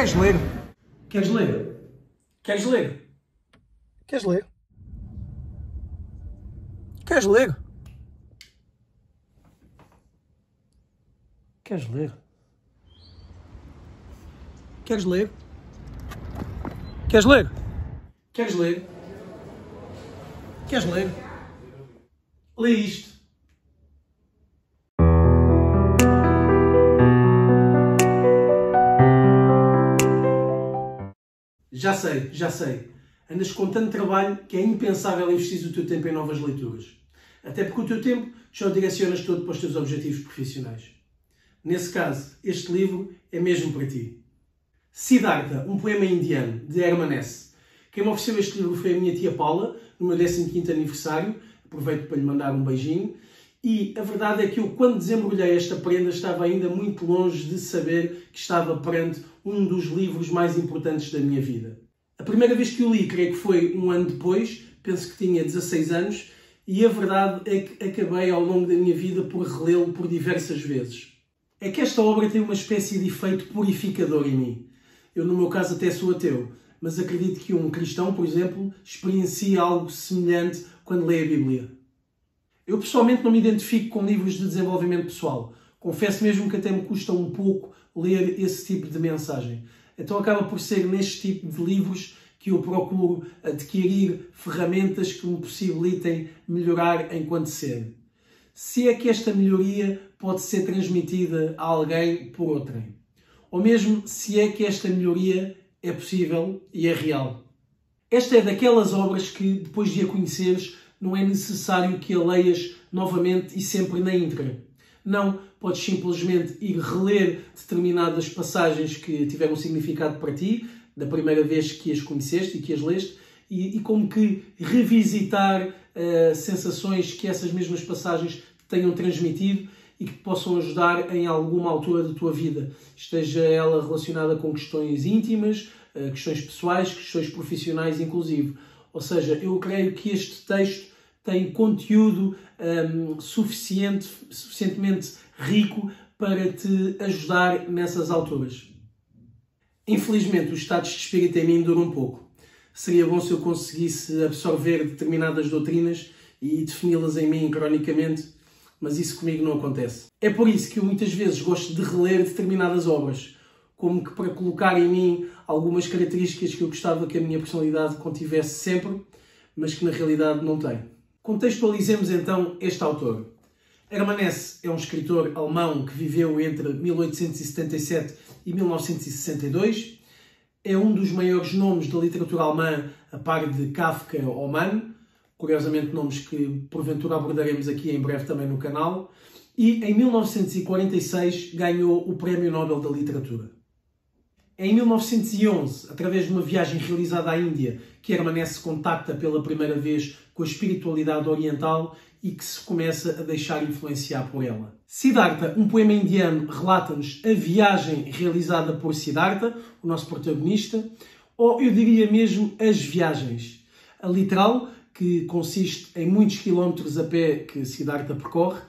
Queres ler? Queres ler? Queres ler? Queres ler? Queres ler? Queres ler? Queres ler? Queres ler? Queres ler? Queres ler? Lê isto. Já sei. Andas com tanto trabalho que é impensável investir o teu tempo em novas leituras. Até porque o teu tempo já o direcionas todo para os teus objetivos profissionais. Nesse caso, este livro é mesmo para ti. Siddhartha, um poema indiano, de Hermann Hesse. Quem me ofereceu este livro foi a minha tia Paula, no meu 15º aniversário. Aproveito para lhe mandar um beijinho. E a verdade é que eu, quando desembrulhei esta prenda, estava ainda muito longe de saber que estava perante um dos livros mais importantes da minha vida. A primeira vez que o li, creio que foi um ano depois, penso que tinha 16 anos, e a verdade é que acabei ao longo da minha vida por relê-lo por diversas vezes. É que esta obra tem uma espécie de efeito purificador em mim. Eu, no meu caso, até sou ateu, mas acredito que um cristão, por exemplo, experiencia algo semelhante quando lê a Bíblia. Eu, pessoalmente, não me identifico com livros de desenvolvimento pessoal. Confesso mesmo que até me custa um pouco ler esse tipo de mensagem. Então acaba por ser neste tipo de livros que eu procuro adquirir ferramentas que me possibilitem melhorar enquanto ser. Se é que esta melhoria pode ser transmitida a alguém por outrem. Ou mesmo se é que esta melhoria é possível e é real. Esta é daquelas obras que, depois de a conheceres, não é necessário que a leias novamente e sempre na íntegra. Não, podes simplesmente ir reler determinadas passagens que tiveram significado para ti, da primeira vez que as conheceste e que as leste, e como que revisitar sensações que essas mesmas passagens te tenham transmitido e que te possam ajudar em alguma altura da tua vida. Esteja ela relacionada com questões íntimas, questões pessoais, questões profissionais, inclusive. Ou seja, eu creio que este texto tem conteúdo suficientemente rico para te ajudar nessas alturas. Infelizmente, os estados de espírito em mim duram um pouco. Seria bom se eu conseguisse absorver determinadas doutrinas e defini-las em mim cronicamente, mas isso comigo não acontece. É por isso que eu muitas vezes gosto de reler determinadas obras, como que para colocar em mim algumas características que eu gostava que a minha personalidade contivesse sempre, mas que na realidade não tem. Contextualizemos então este autor. Hermann Hesse é um escritor alemão que viveu entre 1877 e 1962. É um dos maiores nomes da literatura alemã, a par de Kafka ou Mann. Curiosamente, nomes que porventura abordaremos aqui em breve também no canal. E em 1946 ganhou o Prémio Nobel da Literatura. Em 1911, através de uma viagem realizada à Índia, que Hermann Hesse contacta pela primeira vez com a espiritualidade oriental e que se começa a deixar influenciar por ela. Siddhartha, um poema indiano, relata-nos a viagem realizada por Siddhartha, o nosso protagonista, ou eu diria mesmo as viagens. A literal, que consiste em muitos quilómetros a pé que Siddhartha percorre,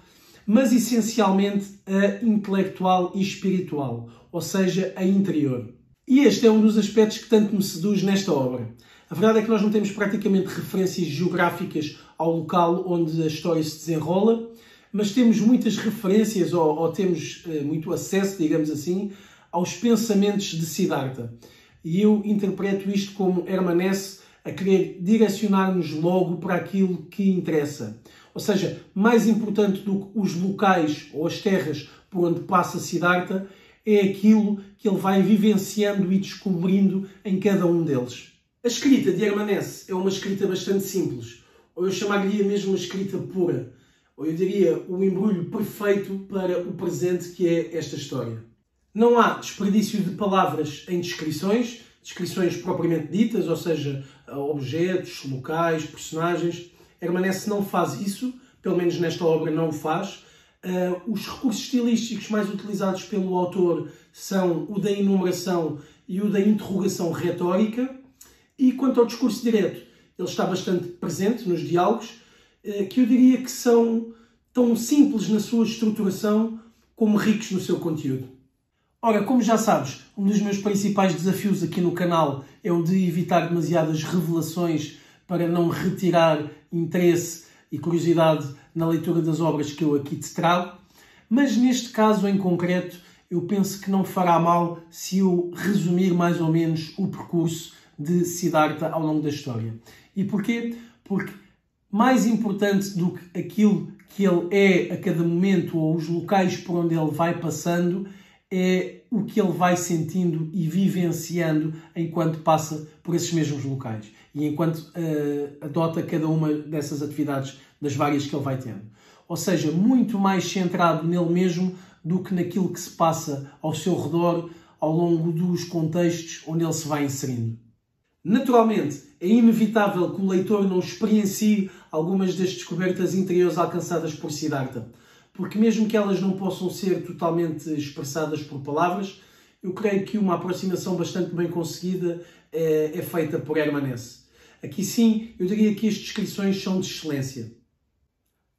mas essencialmente a intelectual e espiritual, ou seja, a interior. E este é um dos aspectos que tanto me seduz nesta obra. A verdade é que nós não temos praticamente referências geográficas ao local onde a história se desenrola, mas temos muitas referências, ou temos muito acesso, digamos assim, aos pensamentos de Siddhartha. E eu interpreto isto como Hermann Hesse a querer direcionar-nos logo para aquilo que interessa. Ou seja, mais importante do que os locais ou as terras por onde passa Siddhartha, é aquilo que ele vai vivenciando e descobrindo em cada um deles. A escrita de Hermann Hesse é uma escrita bastante simples, ou eu chamaria mesmo uma escrita pura, ou eu diria o embrulho perfeito para o presente que é esta história. Não há desperdício de palavras em descrições propriamente ditas, ou seja, objetos, locais, personagens. Hermann Hesse não faz isso, pelo menos nesta obra não o faz. Os recursos estilísticos mais utilizados pelo autor são o da enumeração e o da interrogação retórica. E quanto ao discurso direto, ele está bastante presente nos diálogos, que eu diria que são tão simples na sua estruturação como ricos no seu conteúdo. Ora, como já sabes, um dos meus principais desafios aqui no canal é o de evitar demasiadas revelações para não retirar interesse e curiosidade na leitura das obras que eu aqui te trago, mas neste caso em concreto eu penso que não fará mal se eu resumir mais ou menos o percurso de Siddhartha ao longo da história. E porquê? Porque mais importante do que aquilo que ele é a cada momento ou os locais por onde ele vai passando é o que ele vai sentindo e vivenciando enquanto passa por esses mesmos locais e enquanto adota cada uma dessas atividades das várias que ele vai tendo. Ou seja, muito mais centrado nele mesmo do que naquilo que se passa ao seu redor ao longo dos contextos onde ele se vai inserindo. Naturalmente, é inevitável que o leitor não experiencie algumas das descobertas interiores alcançadas por Siddhartha, porque mesmo que elas não possam ser totalmente expressadas por palavras, eu creio que uma aproximação bastante bem conseguida é feita por Hermann Hesse. Aqui sim, eu diria que as descrições são de excelência.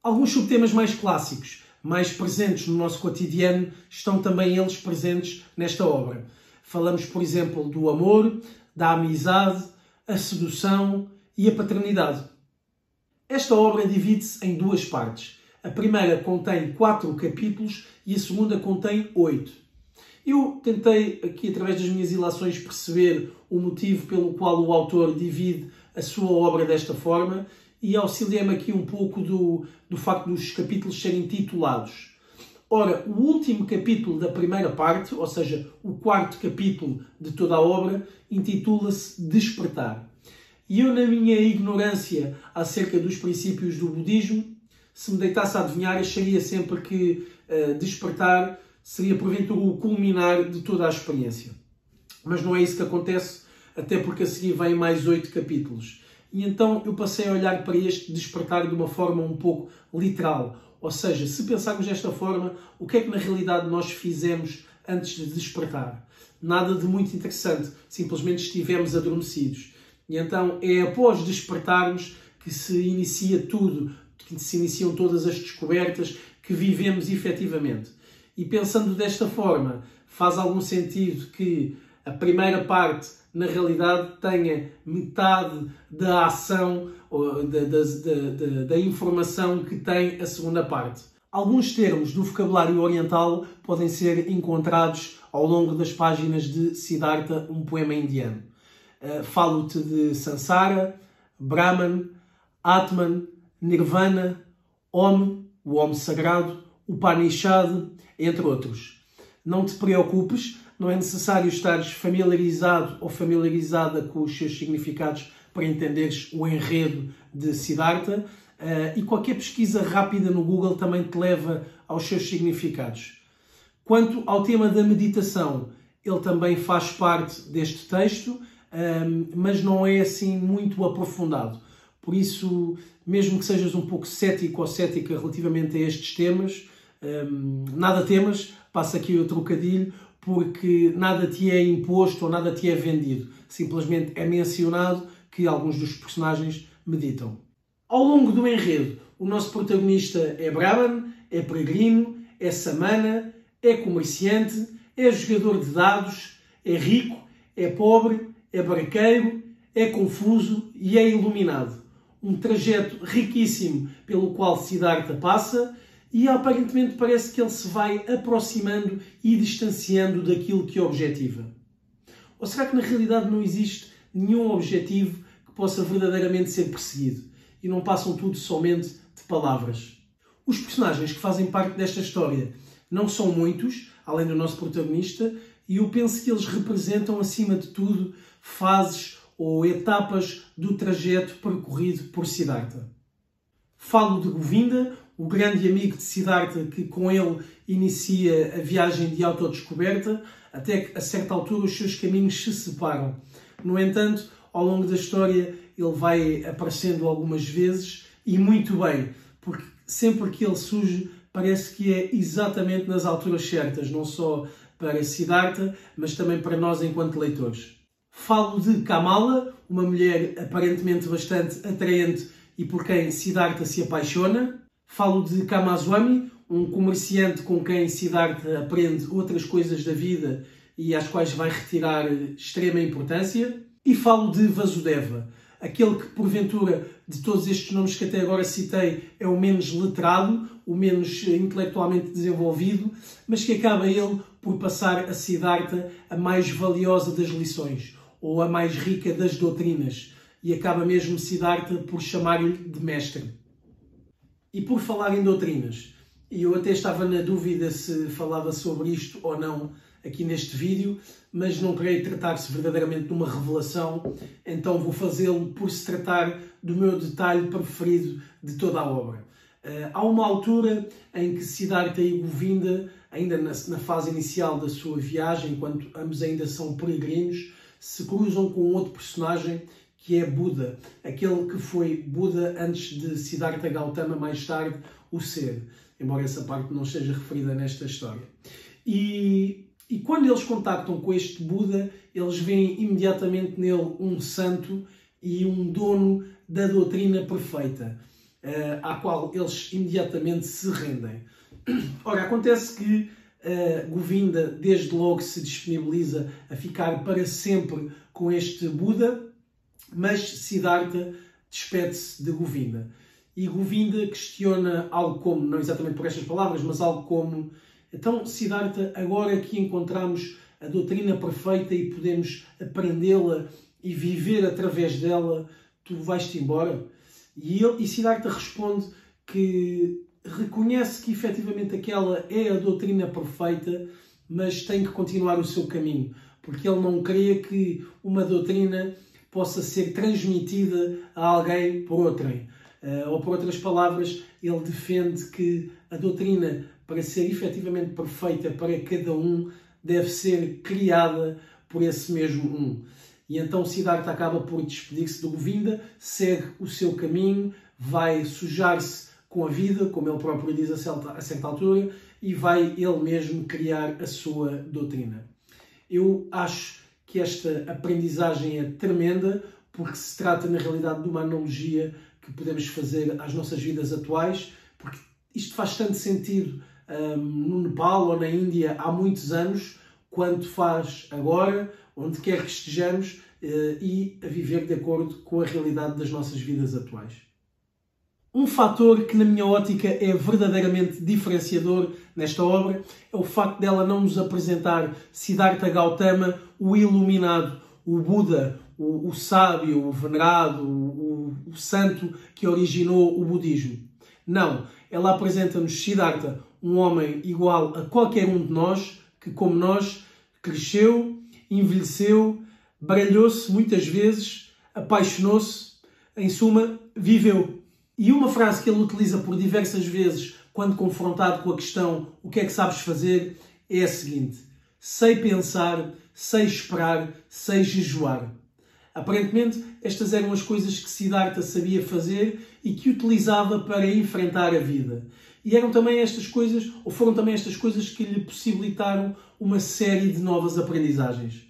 Alguns subtemas mais clássicos, mais presentes no nosso cotidiano, estão também eles presentes nesta obra. Falamos, por exemplo, do amor, da amizade, a sedução e a paternidade. Esta obra divide-se em duas partes. A primeira contém 4 capítulos e a segunda contém 8. Eu tentei aqui, através das minhas ilações, perceber o motivo pelo qual o autor divide a sua obra desta forma e auxiliei-me aqui um pouco do facto dos capítulos serem titulados. Ora, o último capítulo da primeira parte, ou seja, o 4º capítulo de toda a obra, intitula-se Despertar. E eu, na minha ignorância acerca dos princípios do budismo, se me deitasse a adivinhar, acharia sempre que despertar seria, porventura, o culminar de toda a experiência. Mas não é isso que acontece, até porque a seguir vêm mais 8 capítulos. E então eu passei a olhar para este despertar de uma forma um pouco literal. Ou seja, se pensarmos desta forma, o que é que na realidade nós fizemos antes de despertar? Nada de muito interessante, simplesmente estivemos adormecidos. E então é após despertarmos que se inicia tudo, que se iniciam todas as descobertas que vivemos efetivamente. E pensando desta forma, faz algum sentido que a primeira parte, na realidade, tenha metade da ação ou da informação que tem a segunda parte. Alguns termos do vocabulário oriental podem ser encontrados ao longo das páginas de Siddhartha, um poema indiano. Falo-te de Sansara, Brahman, Atman, Nirvana, Om, o Om sagrado, Upanishad, entre outros. Não te preocupes, não é necessário estares familiarizado ou familiarizada com os seus significados para entenderes o enredo de Siddhartha, e qualquer pesquisa rápida no Google também te leva aos seus significados. Quanto ao tema da meditação, ele também faz parte deste texto, mas não é assim muito aprofundado. Por isso, mesmo que sejas um pouco cético ou cética relativamente a estes temas, nada temas, passa aqui o trocadilho, porque nada te é imposto ou nada te é vendido. Simplesmente é mencionado que alguns dos personagens meditam. Ao longo do enredo, o nosso protagonista é Brahman, é peregrino, é samana, é comerciante, é jogador de dados, é rico, é pobre, é barqueiro, é confuso e é iluminado. Um trajeto riquíssimo pelo qual Siddhartha passa e aparentemente parece que ele se vai aproximando e distanciando daquilo que objetiva. Ou será que na realidade não existe nenhum objetivo que possa verdadeiramente ser perseguido e não passam tudo somente de palavras? Os personagens que fazem parte desta história não são muitos, além do nosso protagonista, e eu penso que eles representam, acima de tudo, fases ou etapas do trajeto percorrido por Siddhartha. Falo de Govinda, o grande amigo de Siddhartha que com ele inicia a viagem de autodescoberta, até que a certa altura os seus caminhos se separam. No entanto, ao longo da história ele vai aparecendo algumas vezes e muito bem, porque sempre que ele surge parece que é exatamente nas alturas certas, não só para Siddhartha, mas também para nós enquanto leitores. Falo de Kamala, uma mulher aparentemente bastante atraente e por quem Siddhartha se apaixona. Falo de Kamaswami, um comerciante com quem Siddhartha aprende outras coisas da vida e às quais vai retirar extrema importância. E falo de Vasudeva, aquele que, porventura, de todos estes nomes que até agora citei, é o menos letrado, o menos intelectualmente desenvolvido, mas que acaba ele por passar a Siddhartha a mais valiosa das lições, ou a mais rica das doutrinas, e acaba mesmo Siddhartha por chamar-lhe de mestre. E por falar em doutrinas, e eu até estava na dúvida se falava sobre isto ou não aqui neste vídeo, mas não creio tratar-se verdadeiramente de uma revelação, então vou fazê-lo por se tratar do meu detalhe preferido de toda a obra. Há uma altura em que Siddhartha e Govinda, ainda na fase inicial da sua viagem, enquanto ambos ainda são peregrinos, se cruzam com outro personagem que é Buda, aquele que foi Buda antes de Siddhartha Gautama mais tarde o ser, embora essa parte não esteja referida nesta história. E quando eles contactam com este Buda, eles veem imediatamente nele um santo e um dono da doutrina perfeita, à qual eles imediatamente se rendem. Ora, acontece que Govinda desde logo se disponibiliza a ficar para sempre com este Buda, mas Siddhartha despede-se de Govinda. E Govinda questiona algo como, não exatamente por estas palavras, mas algo como: então, Siddhartha, agora que encontramos a doutrina perfeita e podemos aprendê-la e viver através dela, tu vais-te embora? E Siddhartha responde que reconhece que efetivamente aquela é a doutrina perfeita, mas tem que continuar o seu caminho, porque ele não crê que uma doutrina possa ser transmitida a alguém por outrem. Ou por outras palavras, ele defende que a doutrina, para ser efetivamente perfeita para cada um, deve ser criada por esse mesmo um. E então Siddhartha acaba por despedir-se de Govinda, segue o seu caminho, vai sujar-se com a vida, como ele próprio diz a certa altura, e vai ele mesmo criar a sua doutrina. Eu acho que esta aprendizagem é tremenda, porque se trata na realidade de uma analogia que podemos fazer às nossas vidas atuais, porque isto faz tanto sentido no Nepal ou na Índia há muitos anos, quanto faz agora, onde quer que estejamos, e a viver de acordo com a realidade das nossas vidas atuais. Um fator que, na minha ótica, é verdadeiramente diferenciador nesta obra é o facto dela não nos apresentar Siddhartha Gautama, o iluminado, o Buda, o sábio, o venerado, o santo que originou o budismo. Não, ela apresenta-nos Siddhartha, um homem igual a qualquer um de nós, que, como nós, cresceu, envelheceu, baralhou-se muitas vezes, apaixonou-se, em suma, viveu. E uma frase que ele utiliza por diversas vezes quando confrontado com a questão "o que é que sabes fazer?" é a seguinte: sei pensar, sei esperar, sei jejuar. Aparentemente, estas eram as coisas que Siddhartha sabia fazer e que utilizava para enfrentar a vida. E eram também estas coisas, ou foram também estas coisas que lhe possibilitaram uma série de novas aprendizagens.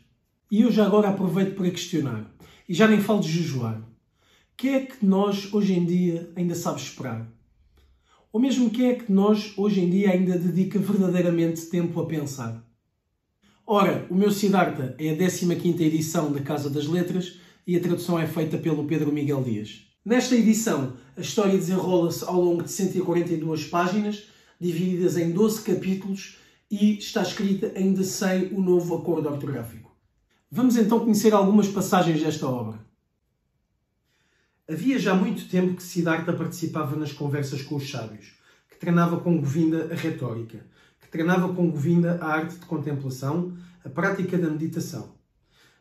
E eu já agora aproveito para questionar, e já nem falo de jejuar. Quem é que de nós, hoje em dia, ainda sabe esperar? Ou mesmo quem é que de nós, hoje em dia, ainda dedica verdadeiramente tempo a pensar? Ora, o meu Siddhartha é a 15ª edição da Casa das Letras e a tradução é feita pelo Pedro Miguel Dias. Nesta edição, a história desenrola-se ao longo de 142 páginas, divididas em 12 capítulos, e está escrita ainda sem o novo acordo ortográfico. Vamos então conhecer algumas passagens desta obra. Havia já muito tempo que Siddhartha participava nas conversas com os sábios, que treinava com Govinda a retórica, que treinava com Govinda a arte de contemplação, a prática da meditação.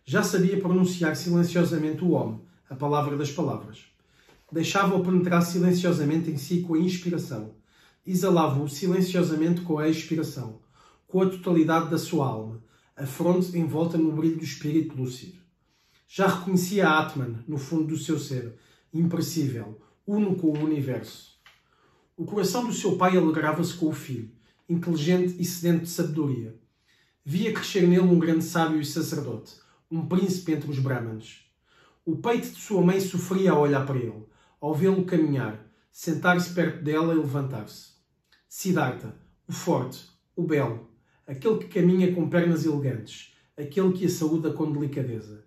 Já sabia pronunciar silenciosamente o Om, a palavra das palavras. Deixava-o penetrar silenciosamente em si com a inspiração. Exalava-o silenciosamente com a expiração, com a totalidade da sua alma, a fronte envolta no brilho do espírito lúcido. Já reconhecia Atman no fundo do seu ser, imperecível, uno com o universo. O coração do seu pai alegrava-se com o filho, inteligente e sedento de sabedoria. Via crescer nele um grande sábio e sacerdote, um príncipe entre os brahmanes. O peito de sua mãe sofria ao olhar para ele, ao vê-lo caminhar, sentar-se perto dela e levantar-se. Siddhartha, o forte, o belo, aquele que caminha com pernas elegantes, aquele que a saúda com delicadeza.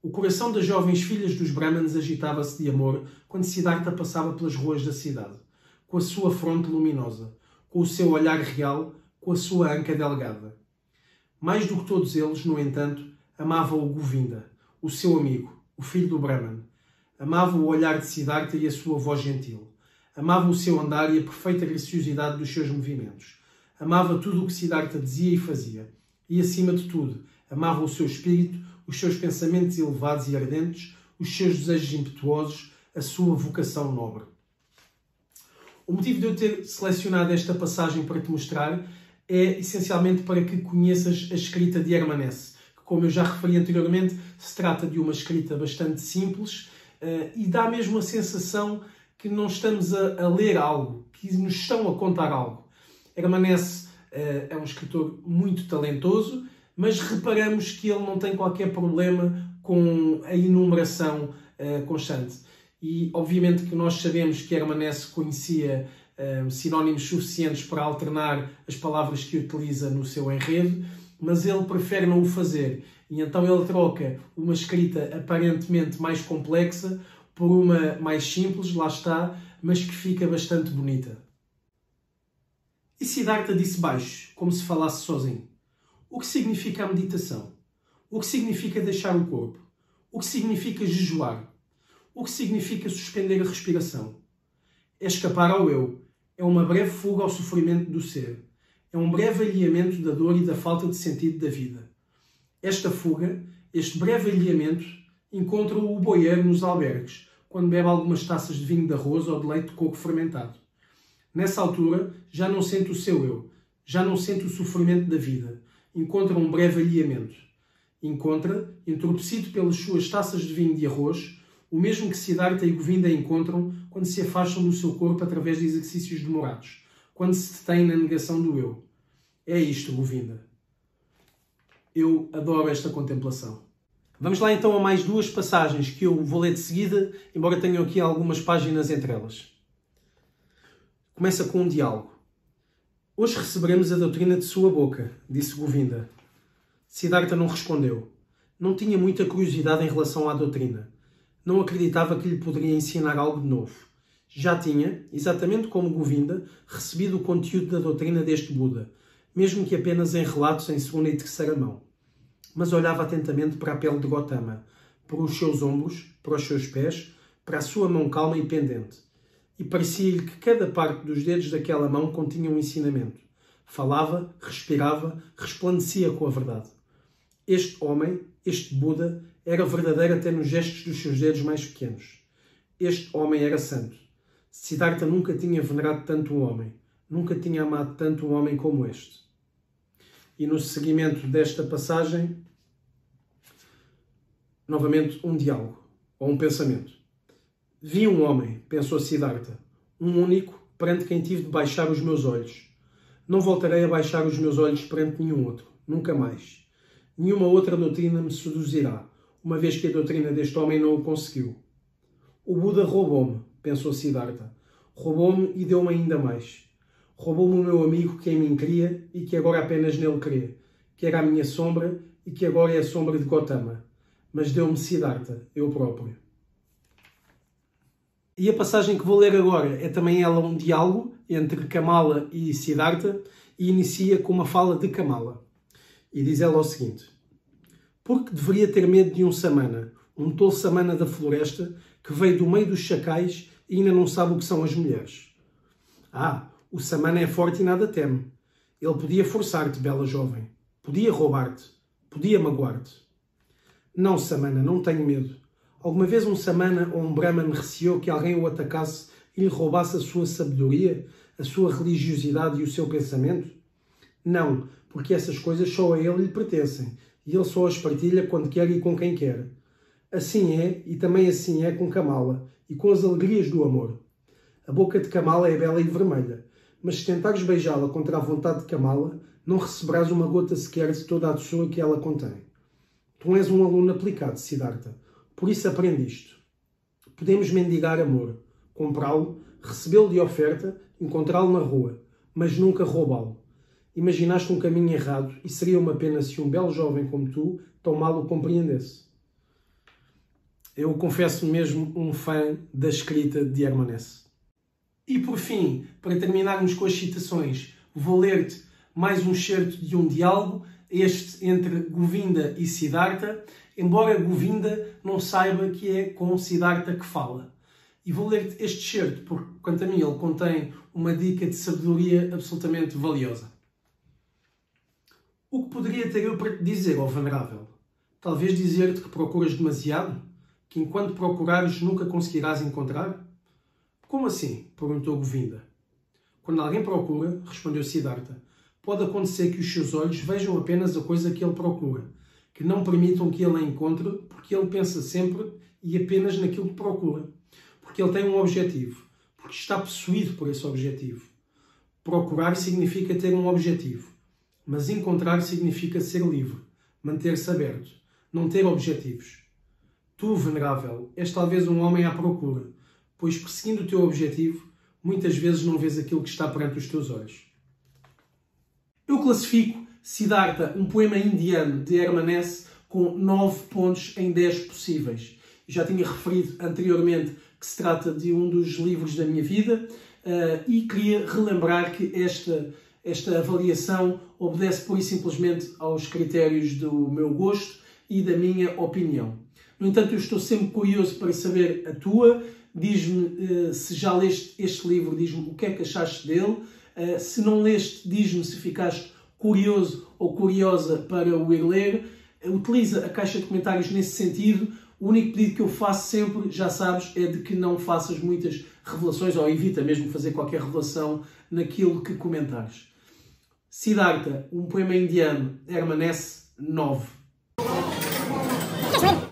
O coração das jovens filhas dos Brahmanes agitava-se de amor quando Siddhartha passava pelas ruas da cidade, com a sua fronte luminosa, com o seu olhar real, com a sua anca delgada. Mais do que todos eles, no entanto, amava o Govinda, o seu amigo, o filho do Brahman. Amava o olhar de Siddhartha e a sua voz gentil. Amava o seu andar e a perfeita graciosidade dos seus movimentos. Amava tudo o que Siddhartha dizia e fazia. E, acima de tudo, amava o seu espírito, os seus pensamentos elevados e ardentes, os seus desejos impetuosos, a sua vocação nobre. O motivo de eu ter selecionado esta passagem para te mostrar é essencialmente para que conheças a escrita de Hermanesse, que, como eu já referi anteriormente, se trata de uma escrita bastante simples e dá mesmo a sensação que não estamos a ler algo, que nos estão a contar algo. Hermanesse é um escritor muito talentoso, mas reparamos que ele não tem qualquer problema com a enumeração constante. E, obviamente, que nós sabemos que Hermanesse conhecia sinónimos suficientes para alternar as palavras que utiliza no seu enredo, mas ele prefere não o fazer. E então ele troca uma escrita aparentemente mais complexa por uma mais simples, lá está, mas que fica bastante bonita. E Siddhartha disse baixo, como se falasse sozinho. O que significa a meditação? O que significa deixar o corpo? O que significa jejuar? O que significa suspender a respiração? É escapar ao eu. É uma breve fuga ao sofrimento do ser. É um breve alheamento da dor e da falta de sentido da vida. Esta fuga, este breve alheamento, encontra o boieiro nos albergues, quando bebe algumas taças de vinho de arroz ou de leite de coco fermentado. Nessa altura, já não sente o seu eu, já não sente o sofrimento da vida. Encontra um breve alheamento. Encontra, entorpecido pelas suas taças de vinho de arroz, o mesmo que Siddhartha e Govinda encontram quando se afastam do seu corpo através de exercícios demorados, quando se detêm na negação do eu. É isto, Govinda. Eu adoro esta contemplação. Vamos lá então a mais duas passagens que eu vou ler de seguida, embora tenham aqui algumas páginas entre elas. Começa com um diálogo. Hoje receberemos a doutrina de sua boca, disse Govinda. Siddhartha não respondeu. Não tinha muita curiosidade em relação à doutrina. Não acreditava que lhe poderia ensinar algo de novo. Já tinha, exatamente como Govinda, recebido o conteúdo da doutrina deste Buda, mesmo que apenas em relatos em segunda e terceira mão. Mas olhava atentamente para a pele de Gotama, para os seus ombros, para os seus pés, para a sua mão calma e pendente. E parecia-lhe que cada parte dos dedos daquela mão continha um ensinamento. Falava, respirava, resplandecia com a verdade. Este homem, este Buda, era verdadeiro até nos gestos dos seus dedos mais pequenos. Este homem era santo. Siddhartha nunca tinha venerado tanto um homem. Nunca tinha amado tanto um homem como este. E no seguimento desta passagem, novamente um diálogo, ou um pensamento. Vi um homem, pensou Siddhartha, um único, perante quem tive de baixar os meus olhos. Não voltarei a baixar os meus olhos perante nenhum outro, nunca mais. Nenhuma outra doutrina me seduzirá, uma vez que a doutrina deste homem não o conseguiu. O Buda roubou-me, pensou Siddhartha. Roubou-me e deu-me ainda mais. Roubou-me o meu amigo que em mim cria e que agora apenas nele crê, que era a minha sombra e que agora é a sombra de Gotama. Mas deu-me Siddhartha, eu próprio. E a passagem que vou ler agora é também ela um diálogo entre Kamala e Siddhartha e inicia com uma fala de Kamala. E diz ela o seguinte: porque deveria ter medo de um samana, um tolo samana da floresta que veio do meio dos chacais e ainda não sabe o que são as mulheres. Ah, o samana é forte e nada teme. Ele podia forçar-te, bela jovem. Podia roubar-te. Podia magoar-te. Não, samana, não tenho medo. Alguma vez um samana ou um brahman receou que alguém o atacasse e lhe roubasse a sua sabedoria, a sua religiosidade e o seu pensamento? Não, porque essas coisas só a ele lhe pertencem e ele só as partilha quando quer e com quem quer. Assim é, e também assim é com Kamala e com as alegrias do amor. A boca de Kamala é bela e vermelha, mas se tentares beijá-la contra a vontade de Kamala, não receberás uma gota sequer de toda a doçura que ela contém. Tu és um aluno aplicado, Siddhartha, por isso aprende isto. Podemos mendigar amor, comprá-lo, recebê-lo de oferta, encontrá-lo na rua, mas nunca roubá-lo. Imaginaste um caminho errado e seria uma pena se um belo jovem como tu tão mal o compreendesse. Eu confesso mesmo um fã da escrita de Hermanesse. E por fim, para terminarmos com as citações, vou ler-te mais um excerto de um diálogo, este entre Govinda e Siddhartha, embora Govinda não saiba que é com Siddhartha que fala. E vou ler-te este excerto, porque, quanto a mim, ele contém uma dica de sabedoria absolutamente valiosa. O que poderia ter eu para te dizer, ó venerável? Talvez dizer-te que procuras demasiado? Que enquanto procurares nunca conseguirás encontrar? Como assim? Perguntou Govinda. Quando alguém procura, respondeu Siddhartha, pode acontecer que os seus olhos vejam apenas a coisa que ele procura, que não permitam que ele a encontre, porque ele pensa sempre e apenas naquilo que procura, porque ele tem um objetivo, porque está possuído por esse objetivo. Procurar significa ter um objetivo, mas encontrar significa ser livre, manter-se aberto, não ter objetivos. Tu, venerável, és talvez um homem à procura, pois perseguindo o teu objetivo, muitas vezes não vês aquilo que está perante os teus olhos. Eu classifico Siddhartha, um poema indiano de Hermanesse, com 9 pontos em 10 possíveis. Já tinha referido anteriormente que se trata de um dos livros da minha vida e queria relembrar que esta avaliação obedece pura e simplesmente aos critérios do meu gosto e da minha opinião. No entanto, eu estou sempre curioso para saber a tua. Diz-me se já leste este livro, diz-me o que é que achaste dele. Se não leste, diz-me se ficaste curioso ou curiosa para o ir ler. Utiliza a caixa de comentários nesse sentido. O único pedido que eu faço sempre, já sabes, é de que não faças muitas revelações, ou evita mesmo fazer qualquer revelação naquilo que comentares. Siddhartha, um poema indiano, Hermanesse, 9. Queres ler?